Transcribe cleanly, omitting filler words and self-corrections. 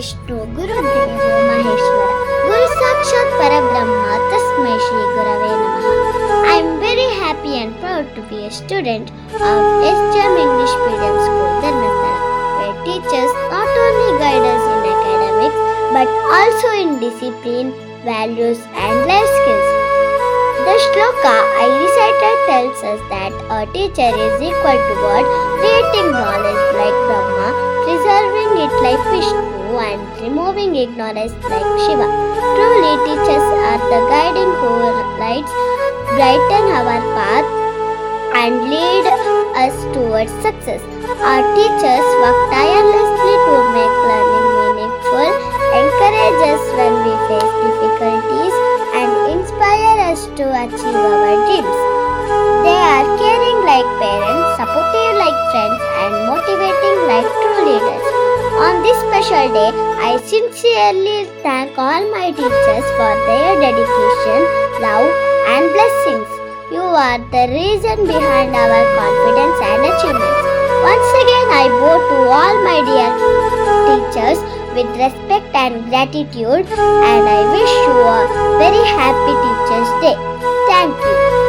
ವಿಷ್ಣು ಗುರುದೇವೋ ಮಹೇಶ್ವರ ಗುರು ಸಾಕ್ಷಾತ್ ಪರಬ್ರಹ್ಮ ತಸ್ಮೈ ಶ್ರೀ ಗುರವೇ ನಮಃ. I am very happy and proud to be a student of SJM English Medium School, Dharmasthala, where teachers not only guide us in academics but also in discipline, values and life skills. The shloka I recited tells us that a teacher is equal to God, creating knowledge like Brahma, preserving it like Vishnu and removing ignorance like Shiva. Truly, teachers are the guiding who lights brighten our path and lead us towards success. Our teachers work tirelessly to make learning meaningful, encourage us when we face difficulties, and inspire us to achieve our dreams. They are caring like parents, supportive like friends, and motivating like true leaders. On this special day, I sincerely thank all my teachers for their dedication, love, and blessings. You are the reason behind our confidence and achievements. Once again, I bow to all my dear teachers with respect and gratitude, and I wish you a very happy Teachers' Day. Thank you.